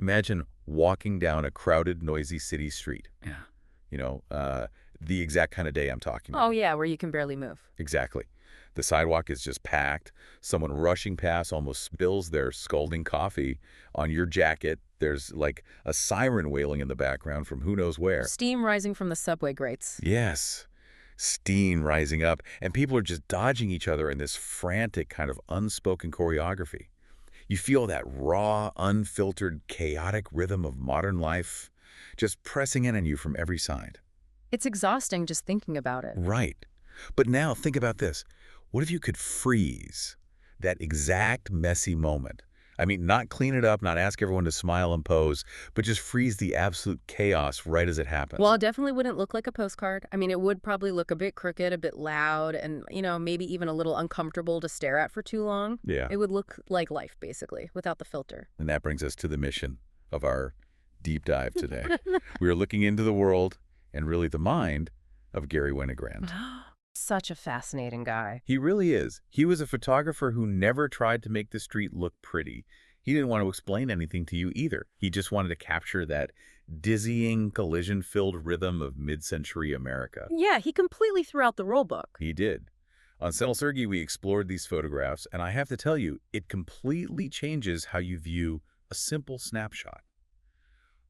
Imagine walking down a crowded, noisy city street. Yeah. You know, the exact kind of day I'm talking Oh, about. yeah, where you can barely move. Exactly. The sidewalk is just packed. Someone rushing past almost spills their scalding coffee on your jacket. There's like a siren wailing in the background from who knows where. Steam rising from the subway grates. Yes. Steam rising up, and people are just dodging each other in this frantic kind of unspoken choreography. You feel that raw, unfiltered, chaotic rhythm of modern life just pressing in on you from every side. It's exhausting just thinking about it. Right. But now think about this. What if you could freeze that exact messy moment? I mean, not clean it up, not ask everyone to smile and pose, but just freeze the absolute chaos right as it happens. Well, it definitely wouldn't look like a postcard. I mean, it would probably look a bit crooked, a bit loud, and, maybe even a little uncomfortable to stare at for too long. Yeah. It would look like life, basically, without the filter. And that brings us to the mission of our deep dive today. We are looking into the world and really the mind of Garry Winogrand. Such a fascinating guy. He really is. He was a photographer who never tried to make the street look pretty. He didn't want to explain anything to you either. He just wanted to capture that dizzying, collision-filled rhythm of mid-century America. Yeah, he completely threw out the rule book. He did. On SanalSergi, we explored these photographs, and I have to tell you, it completely changes how you view a simple snapshot.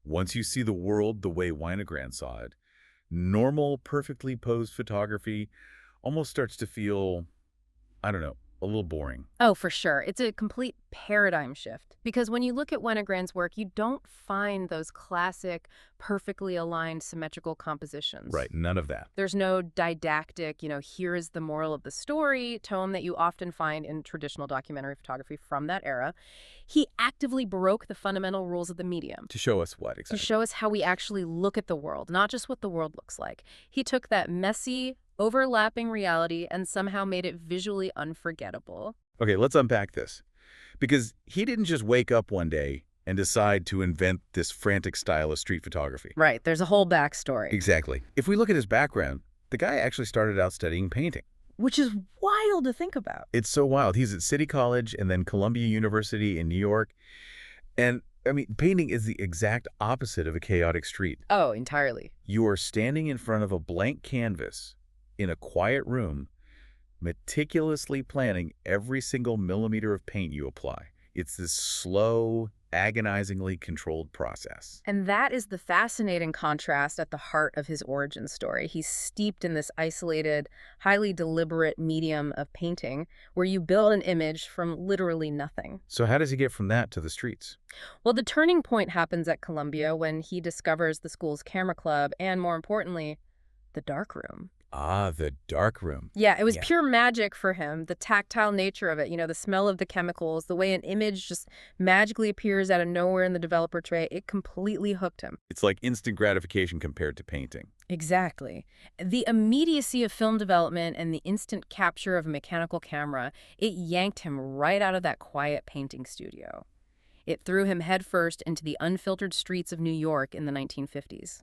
Once you see the world the way Winogrand saw it, normal, perfectly posed photography almost starts to feel, I don't know, a little boring. Oh, for sure. It's a complete paradigm shift. Because when you look at Winogrand's work, you don't find those classic, perfectly aligned, symmetrical compositions. Right, none of that. There's no didactic, here is the moral of the story tone that you often find in traditional documentary photography from that era. He actively broke the fundamental rules of the medium. To show us what To exactly? show us how we actually look at the world, not just what the world looks like. He took that messy, overlapping reality and somehow made it visually unforgettable. Okay, let's unpack this. Because he didn't just wake up one day and decide to invent this frantic style of street photography. Right, there's a whole backstory. Exactly. If we look at his background, the guy actually started out studying painting. Which is wild to think about. It's so wild. He's at City College and then Columbia University in New York. And, I mean, painting is the exact opposite of a chaotic street. Oh, entirely. You are standing in front of a blank canvas in a quiet room, meticulously planning every single millimeter of paint you apply. It's this slow, agonizingly controlled process. And that is the fascinating contrast at the heart of his origin story. He's steeped in this isolated, highly deliberate medium of painting where you build an image from literally nothing. So how does he get from that to the streets? Well, the turning point happens at Columbia when he discovers the school's camera club and, more importantly, the darkroom. Ah, the darkroom. Yeah, it was Yeah. pure magic for him, the tactile nature of it, the smell of the chemicals, the way an image just magically appears out of nowhere in the developer tray. It completely hooked him. It's like instant gratification compared to painting. Exactly. The immediacy of film development and the instant capture of a mechanical camera, it yanked him right out of that quiet painting studio. It threw him headfirst into the unfiltered streets of New York in the 1950s.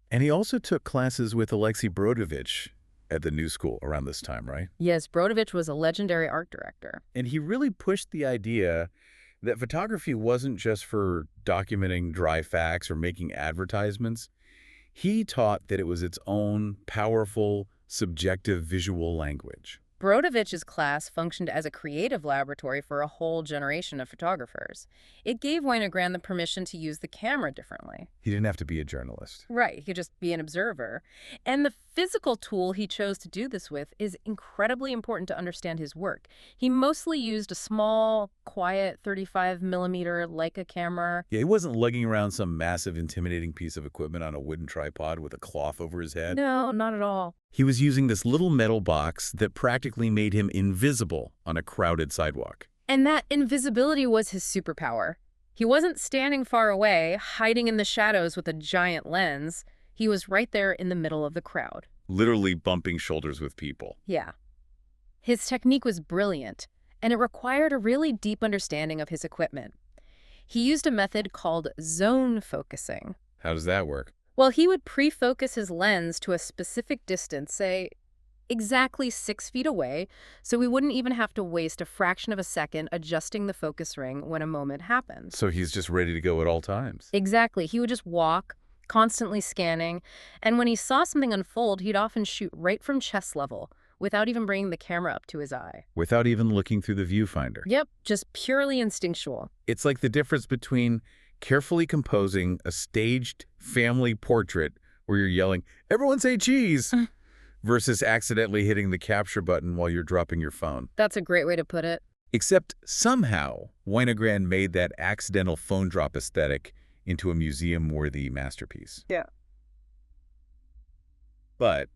And he also took classes with Alexei Brodovich at the New School around this time, right? Yes, Brodovich was a legendary art director. And he really pushed the idea that photography wasn't just for documenting dry facts or making advertisements. He taught that it was its own powerful, subjective visual language. Brodovich's class functioned as a creative laboratory for a whole generation of photographers. It gave Winogrand the permission to use the camera differently. He didn't have to be a journalist. Right, he could just be an observer. And the physical tool he chose to do this with is incredibly important to understand his work. He mostly used a small, quiet 35mm Leica camera. Yeah, he wasn't lugging around some massive, intimidating piece of equipment on a wooden tripod with a cloth over his head. No, not at all. He was using this little metal box that practically made him invisible on a crowded sidewalk. And that invisibility was his superpower. He wasn't standing far away, hiding in the shadows with a giant lens. He was right there in the middle of the crowd. Literally bumping shoulders with people. Yeah. His technique was brilliant, and it required a really deep understanding of his equipment. He used a method called zone focusing. How does that work? Well, he would pre-focus his lens to a specific distance, say exactly 6 feet away, so we wouldn't even have to waste a fraction of a second adjusting the focus ring when a moment happened. So he's just ready to go at all times. Exactly. He would just walk, constantly scanning, and when he saw something unfold, he'd often shoot right from chest level, without even bringing the camera up to his eye. Without even looking through the viewfinder. Yep, just purely instinctual. It's like the difference between carefully composing a staged family portrait where you're yelling, "Everyone say cheese!" versus accidentally hitting the capture button while you're dropping your phone. That's a great way to put it. Except somehow, Winogrand made that accidental phone drop aesthetic into a museum-worthy masterpiece. Yeah. But,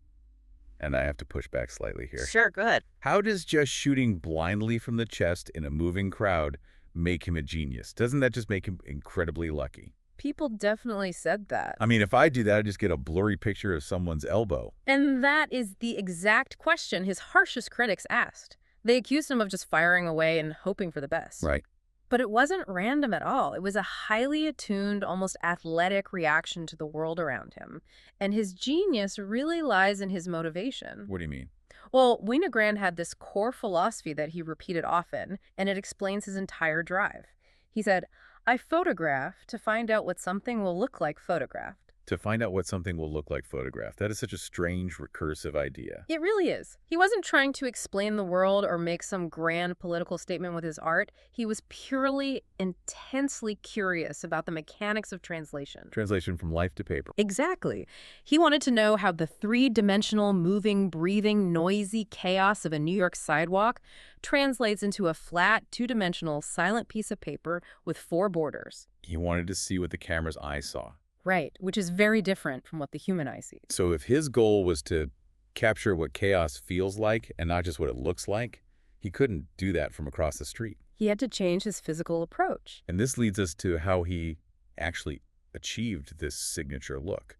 and I have to push back slightly here, Sure, go ahead. how does just shooting blindly from the chest in a moving crowd make him a genius? Doesn't that just make him incredibly lucky? People definitely said that. I mean, if I do that, I just get a blurry picture of someone's elbow. And that is the exact question his harshest critics asked. They accused him of just firing away and hoping for the best. Right. But it wasn't random at all. It was a highly attuned, almost athletic reaction to the world around him. And his genius really lies in his motivation. What do you mean? Well, Winogrand had this core philosophy that he repeated often, and it explains his entire drive. He said, "I photograph to find out what something will look like photographed." To find out what something will look like photographed. That is such a strange, recursive idea. It really is. He wasn't trying to explain the world or make some grand political statement with his art. He was purely, intensely curious about the mechanics of translation. Translation from life to paper. Exactly. He wanted to know how the three-dimensional, moving, breathing, noisy chaos of a New York sidewalk translates into a flat, two-dimensional, silent piece of paper with 4 borders. He wanted to see what the camera's eye saw. Right, which is very different from what the human eye sees. So if his goal was to capture what chaos feels like and not just what it looks like, he couldn't do that from across the street. He had to change his physical approach. And this leads us to how he actually achieved this signature look.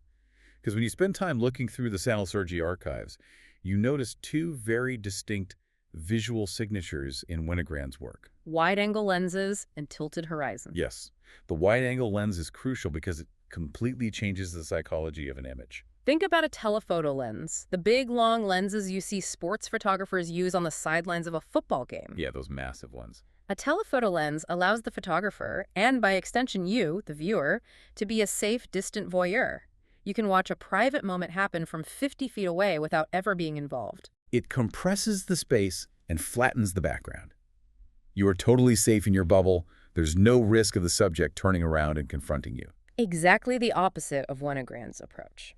Because when you spend time looking through the SanalSergi archives, you notice 2 very distinct visual signatures in Winogrand's work. Wide-angle lenses and tilted horizon. Yes, the wide-angle lens is crucial because it completely changes the psychology of an image. Think about a telephoto lens, the big, long lenses you see sports photographers use on the sidelines of a football game. Yeah, those massive ones. A telephoto lens allows the photographer, and by extension you, the viewer, to be a safe, distant voyeur. You can watch a private moment happen from 50 feet away without ever being involved. It compresses the space and flattens the background. You are totally safe in your bubble. There's no risk of the subject turning around and confronting you. Exactly the opposite of Winogrand's approach.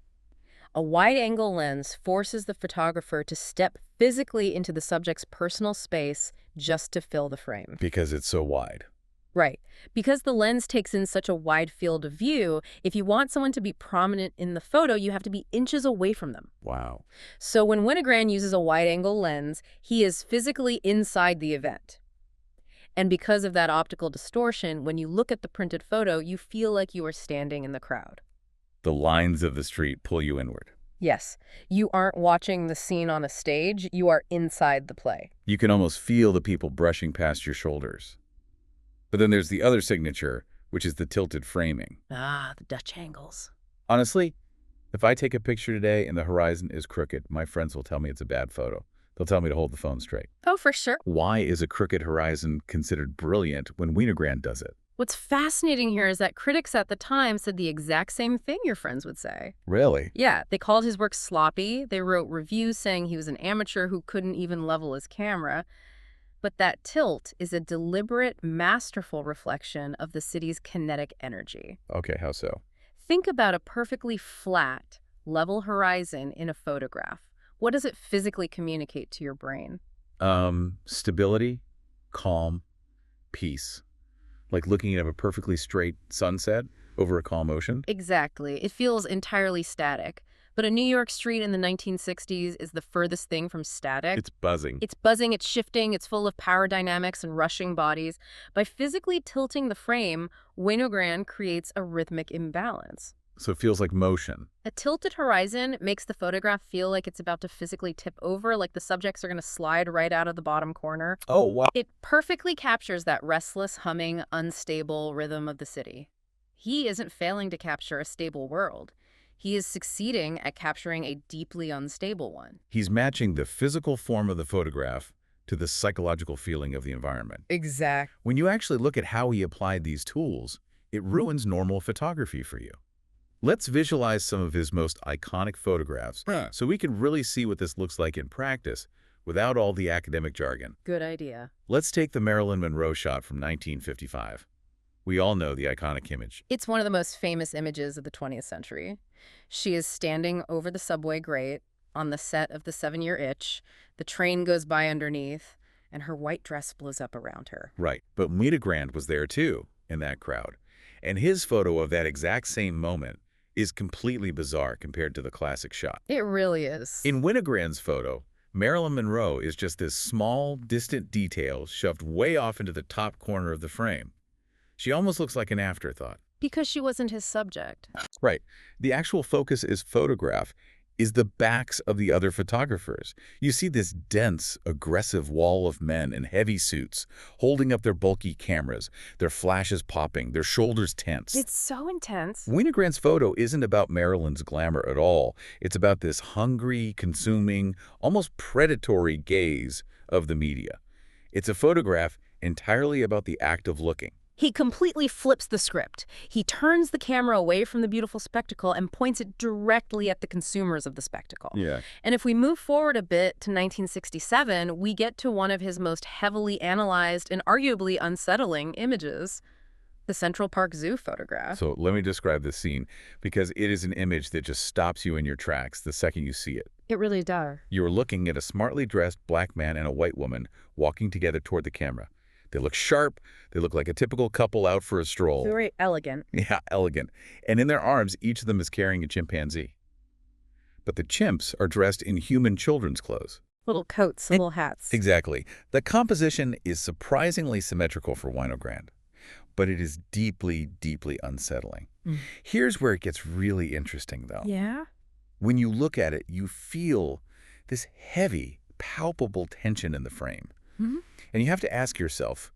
A wide-angle lens forces the photographer to step physically into the subject's personal space just to fill the frame. Because it's so wide. Right. Because the lens takes in such a wide field of view, if you want someone to be prominent in the photo, you have to be inches away from them. Wow. So when Winogrand uses a wide-angle lens, he is physically inside the event. And because of that optical distortion, when you look at the printed photo, you feel like you are standing in the crowd. The lines of the street pull you inward. Yes, you aren't watching the scene on a stage, you are inside the play. You can almost feel the people brushing past your shoulders. But then there's the other signature, which is the tilted framing. Ah, the Dutch angles. Honestly, if I take a picture today and the horizon is crooked, my friends will tell me it's a bad photo. They'll tell me to hold the phone straight. Oh, for sure. Why is a crooked horizon considered brilliant when Winogrand does it? What's fascinating here is that critics at the time said the exact same thing your friends would say. Really? Yeah, they called his work sloppy. They wrote reviews saying he was an amateur who couldn't even level his camera. But that tilt is a deliberate, masterful reflection of the city's kinetic energy. Okay, how so? Think about a perfectly flat, level horizon in a photograph. What does it physically communicate to your brain? Stability, calm, peace. Like looking at a perfectly straight sunset over a calm ocean? Exactly. It feels entirely static. But a New York street in the 1960s is the furthest thing from static. It's buzzing. It's buzzing, it's shifting, it's full of power dynamics and rushing bodies. By physically tilting the frame, Winogrand creates a rhythmic imbalance. So it feels like motion. A tilted horizon makes the photograph feel like it's about to physically tip over, like the subjects are going to slide right out of the bottom corner. Oh, wow. It perfectly captures that restless, humming, unstable rhythm of the city. He isn't failing to capture a stable world. He is succeeding at capturing a deeply unstable one. He's matching the physical form of the photograph to the psychological feeling of the environment. Exact. When you actually look at how he applied these tools, it ruins normal photography for you. Let's visualize some of his most iconic photographs so we can really see what this looks like in practice without all the academic jargon. Good idea. Let's take the Marilyn Monroe shot from 1955. We all know the iconic image. It's one of the most famous images of the 20th century. She is standing over the subway grate on the set of The 7-Year Itch. The train goes by underneath, and her white dress blows up around her. Right, but Winogrand was there too, in that crowd. And his photo of that exact same moment is completely bizarre compared to the classic shot. It really is. In Winogrand's photo, Marilyn Monroe is just this small, distant detail shoved way off into the top corner of the frame. She almost looks like an afterthought. Because she wasn't his subject. Right. The actual focus is photograph, is the backs of the other photographers. You see this dense, aggressive wall of men in heavy suits, holding up their bulky cameras, their flashes popping, their shoulders tense. It's so intense. Winogrand's photo isn't about Marilyn's glamour at all. It's about this hungry, consuming, almost predatory gaze of the media. It's a photograph entirely about the act of looking. He completely flips the script. He turns the camera away from the beautiful spectacle and points it directly at the consumers of the spectacle. Yeah. And if we move forward a bit to 1967, we get to one of his most heavily analyzed and arguably unsettling images, the Central Park Zoo photograph. So let me describe this scene, because it is an image that just stops you in your tracks the second you see it. It really does. You're looking at a smartly dressed black man and a white woman walking together toward the camera. They look sharp. They look like a typical couple out for a stroll. Very elegant. Yeah, elegant. And in their arms, each of them is carrying a chimpanzee. But the chimps are dressed in human children's clothes. Little coats, little hats. Exactly. The composition is surprisingly symmetrical for Winogrand, but it is deeply, deeply unsettling. Here's where it gets really interesting, though. Yeah? When you look at it, you feel this heavy, palpable tension in the frame. And you have to ask yourself,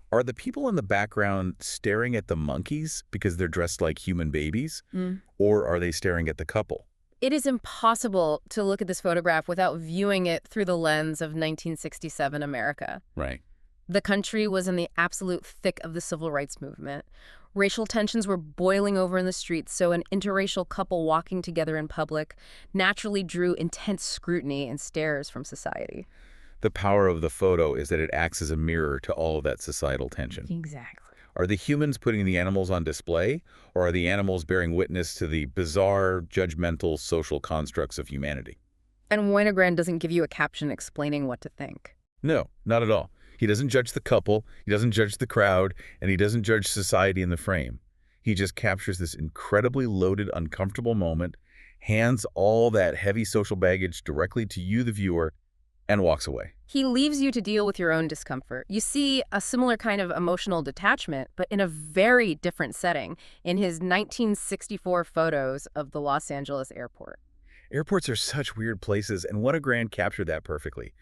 are the people in the background staring at the monkeys because they're dressed like human babies? Or are they staring at the couple? It is impossible to look at this photograph without viewing it through the lens of 1967 America. Right. The country was in the absolute thick of the civil rights movement. Racial tensions were boiling over in the streets, so an interracial couple walking together in public naturally drew intense scrutiny and stares from society. The power of the photo is that it acts as a mirror to all of that societal tension. Exactly. Are the humans putting the animals on display, or are the animals bearing witness to the bizarre, judgmental social constructs of humanity? And Winogrand doesn't give you a caption explaining what to think. No, not at all. He doesn't judge the couple, he doesn't judge the crowd, and he doesn't judge society in the frame. He just captures this incredibly loaded, uncomfortable moment, hands all that heavy social baggage directly to you, the viewer, and walks away. He leaves you to deal with your own discomfort. You see a similar kind of emotional detachment, but in a very different setting, in his 1964 photos of the Los Angeles airport. Airports are such weird places, and Winogrand captured that perfectly.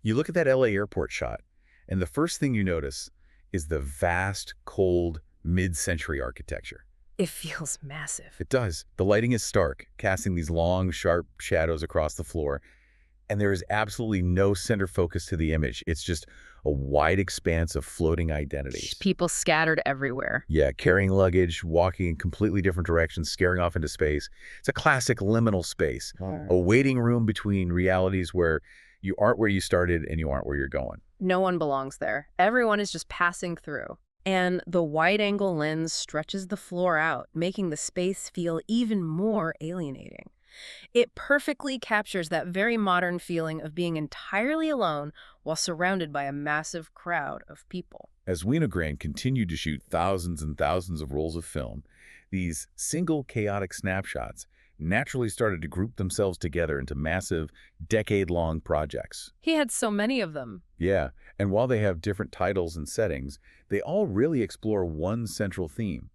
You look at that LA airport shot, and the first thing you notice is the vast, cold, mid-century architecture. It feels massive. It does. The lighting is stark, casting these long, sharp shadows across the floor, and there is absolutely no center focus to the image. It's just a wide expanse of floating identities. People scattered everywhere. Yeah, carrying luggage, walking in completely different directions, staring off into space. It's a classic liminal space, a waiting room between realities where you aren't where you started and you aren't where you're going. No one belongs there. Everyone is just passing through. And the wide-angle lens stretches the floor out, making the space feel even more alienating. It perfectly captures that very modern feeling of being entirely alone while surrounded by a massive crowd of people. As Winogrand continued to shoot thousands and thousands of rolls of film, these single chaotic snapshots naturally started to group themselves together into massive, decade-long projects. He had so many of them. Yeah, and while they have different titles and settings, they all really explore one central theme: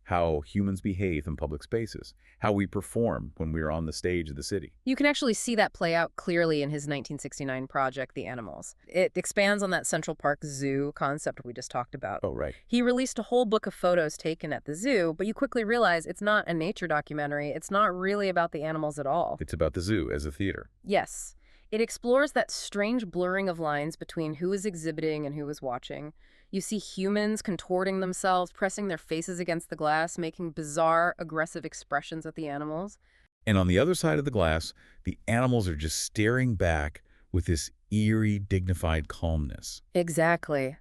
how humans behave in public spaces, how we perform when we're on the stage of the city. You can actually see that play out clearly in his 1969 project, The Animals. It expands on that Central Park Zoo concept we just talked about. Oh, right. He released a whole book of photos taken at the zoo, but you quickly realize it's not a nature documentary. It's not really about the animals at all. It's about the zoo as a theater. Yes. It explores that strange blurring of lines between who is exhibiting and who is watching. You see humans contorting themselves, pressing their faces against the glass, making bizarre, aggressive expressions at the animals. And on the other side of the glass, the animals are just staring back with this eerie, dignified calmness. Exactly.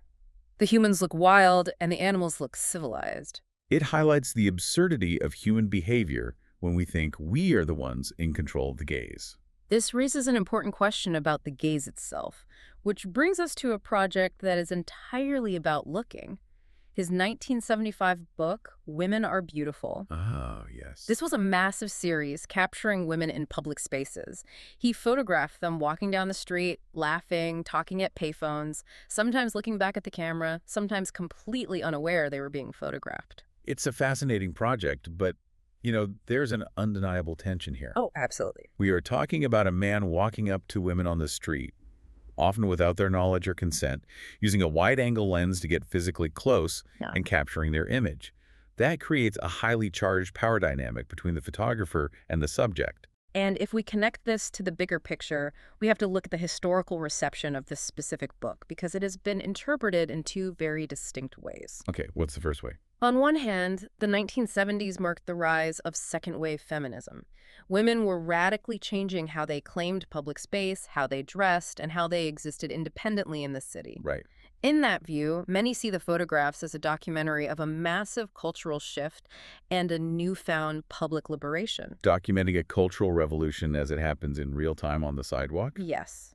The humans look wild, and the animals look civilized. It highlights the absurdity of human behavior when we think we are the ones in control of the gaze. This raises an important question about the gaze itself, which brings us to a project that is entirely about looking. His 1975 book, Women Are Beautiful. Oh, yes. This was a massive series capturing women in public spaces. He photographed them walking down the street, laughing, talking at payphones, sometimes looking back at the camera, sometimes completely unaware they were being photographed. It's a fascinating project, but there's an undeniable tension here. Oh, absolutely. We are talking about a man walking up to women on the street, often without their knowledge or consent, using a wide-angle lens to get physically close and capturing their image. That creates a highly charged power dynamic between the photographer and the subject. And if we connect this to the bigger picture, we have to look at the historical reception of this specific book, because it has been interpreted in two very distinct ways. Okay, what's the first way? On one hand, the 1970s marked the rise of second-wave feminism. Women were radically changing how they claimed public space, how they dressed, and how they existed independently in the city. Right. In that view, many see the photographs as a documentary of a massive cultural shift and a newfound public liberation. Documenting a cultural revolution as it happens in real time on the sidewalk? Yes.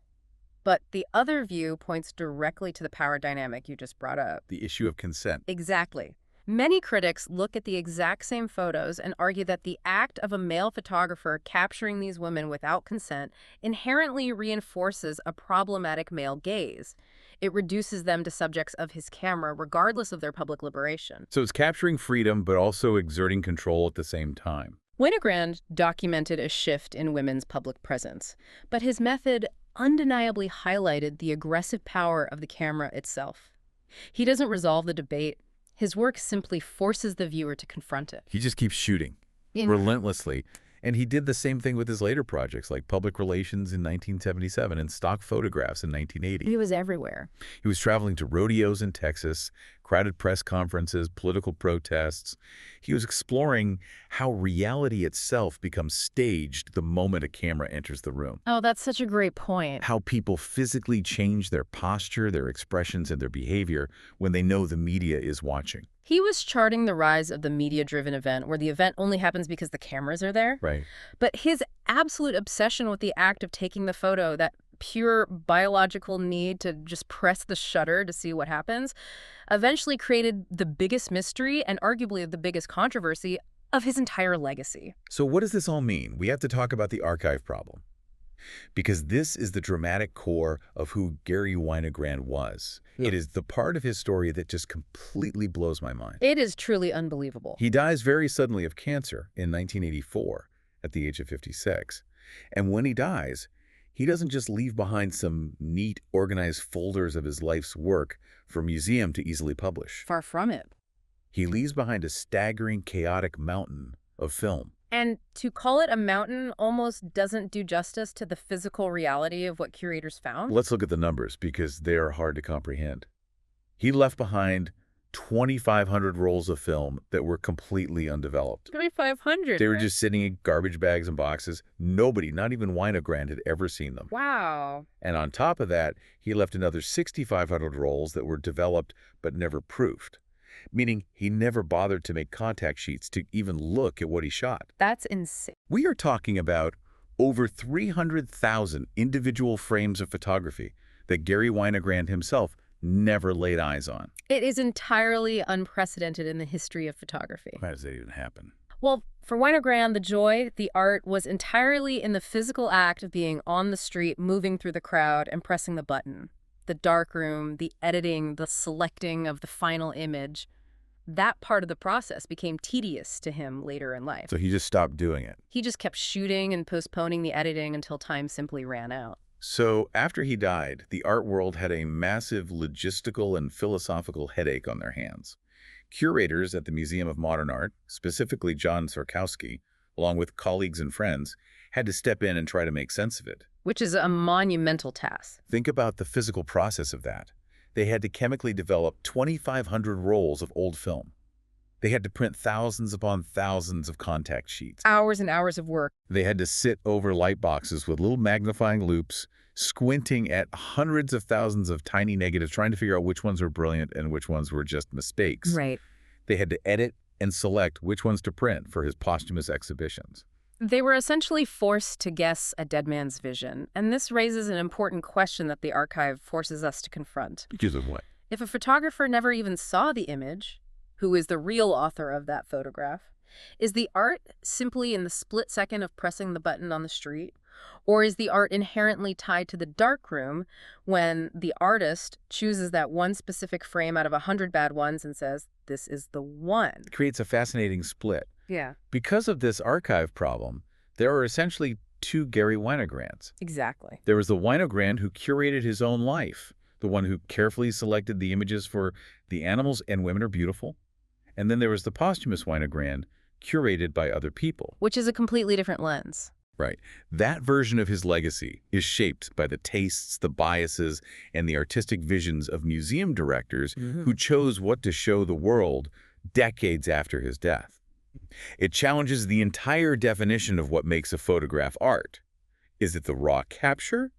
But the other view points directly to the power dynamic you just brought up. The issue of consent. Exactly. Many critics look at the exact same photos and argue that the act of a male photographer capturing these women without consent inherently reinforces a problematic male gaze. It reduces them to subjects of his camera, regardless of their public liberation. So it's capturing freedom, but also exerting control at the same time. Winogrand documented a shift in women's public presence, but his method undeniably highlighted the aggressive power of the camera itself. He doesn't resolve the debate. His work simply forces the viewer to confront it. He just keeps shooting relentlessly. And he did the same thing with his later projects, like Public Relations in 1977 and Stock Photographs in 1980. He was everywhere. He was traveling to rodeos in Texas, crowded press conferences, political protests. He was exploring how reality itself becomes staged the moment a camera enters the room. Oh, that's such a great point. How people physically change their posture, their expressions, and their behavior when they know the media is watching. He was charting the rise of the media-driven event, where the event only happens because the cameras are there. Right. But his absolute obsession with the act of taking the photo, that pure biological need to just press the shutter to see what happens, eventually created the biggest mystery and arguably the biggest controversy of his entire legacy. So what does this all mean? We have to talk about the archive problem, because this is the dramatic core of who Garry Winogrand was. Yeah. It is the part of his story that just completely blows my mind. It is truly unbelievable. He dies very suddenly of cancer in 1984 at the age of 56. And when he dies, he doesn't just leave behind some neat, organized folders of his life's work for a museum to easily publish. Far from it. He leaves behind a staggering, chaotic mountain of film. And to call it a mountain almost doesn't do justice to the physical reality of what curators found. Let's look at the numbers, because they are hard to comprehend. He left behind 2,500 rolls of film that were completely undeveloped. 2,500. They were just sitting in garbage bags and boxes. Nobody, not even Winogrand, had ever seen them. Wow. And on top of that, he left another 6,500 rolls that were developed but never proofed, meaning he never bothered to make contact sheets to even look at what he shot. That's insane. We are talking about over 300,000 individual frames of photography that Garry Winogrand himself never laid eyes on. It is entirely unprecedented in the history of photography. How does that even happen? Well, for Winogrand, the joy, the art, was entirely in the physical act of being on the street, moving through the crowd, and pressing the button. The darkroom, the editing, the selecting of the final image. that part of the process became tedious to him later in life. So he just stopped doing it. He just kept shooting and postponing the editing until time simply ran out. So after he died, the art world had a massive logistical and philosophical headache on their hands. Curators at the Museum of Modern Art, specifically John Sarkowski, along with colleagues and friends, had to step in and try to make sense of it. Which is a monumental task. Think about the physical process of that. They had to chemically develop 2,500 rolls of old film. They had to print thousands upon thousands of contact sheets. Hours and hours of work. They had to sit over light boxes with little magnifying loupes, squinting at hundreds of thousands of tiny negatives, trying to figure out which ones were brilliant and which ones were just mistakes. Right. They had to edit and select which ones to print for his posthumous exhibitions. They were essentially forced to guess a dead man's vision, and this raises an important question that the archive forces us to confront. Because of what? If a photographer never even saw the image, who is the real author of that photograph, is the art simply in the split second of pressing the button on the street? Or is the art inherently tied to the darkroom when the artist chooses that one specific frame out of 100 bad ones and says, this is the one? It creates a fascinating split. Yeah. Because of this archive problem, there are essentially two Garry Winogrands. Exactly. There was the Winogrand who curated his own life, the one who carefully selected the images for the animals and women are beautiful. And then there was the posthumous Winogrand, curated by other people. Which is a completely different lens. Right. That version of his legacy is shaped by the tastes, the biases, and the artistic visions of museum directors who chose what to show the world decades after his death. It challenges the entire definition of what makes a photograph art. Is it the raw capture,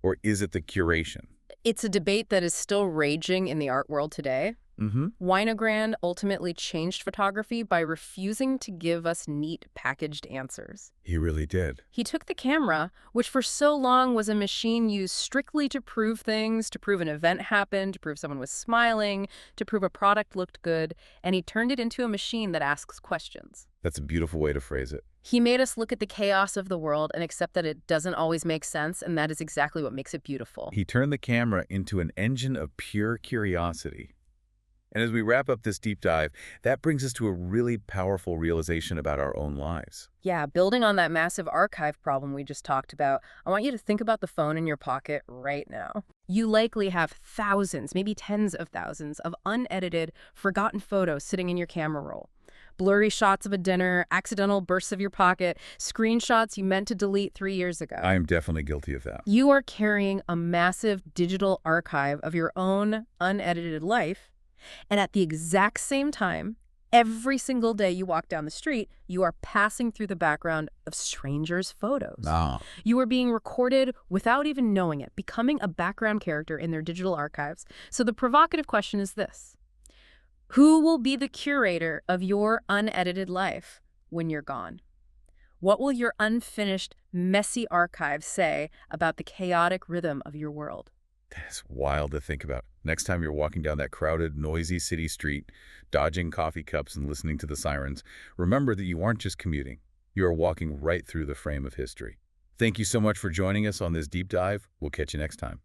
or is it the curation? It's a debate that is still raging in the art world today. Winogrand ultimately changed photography by refusing to give us neat packaged answers. He really did. He took the camera, which for so long was a machine used strictly to prove things, to prove an event happened, to prove someone was smiling, to prove a product looked good, and he turned it into a machine that asks questions. That's a beautiful way to phrase it. He made us look at the chaos of the world and accept that it doesn't always make sense, and that is exactly what makes it beautiful. He turned the camera into an engine of pure curiosity. And as we wrap up this deep dive, that brings us to a really powerful realization about our own lives. Yeah, building on that massive archive problem we just talked about, I want you to think about the phone in your pocket right now. You likely have thousands, maybe tens of thousands, of unedited, forgotten photos sitting in your camera roll. Blurry shots of a dinner, accidental bursts of your pocket, screenshots you meant to delete 3 years ago. I am definitely guilty of that. You are carrying a massive digital archive of your own unedited life, and at the exact same time, every single day you walk down the street, you are passing through the background of strangers' photos. You are being recorded without even knowing it, becoming a background character in their digital archives. So the provocative question is this: who will be the curator of your unedited life when you're gone? What will your unfinished, messy archive say about the chaotic rhythm of your world? That's wild to think about. Next time you're walking down that crowded, noisy city street, dodging coffee cups and listening to the sirens, remember that you aren't just commuting. You are walking right through the frame of history. Thank you so much for joining us on this deep dive. We'll catch you next time.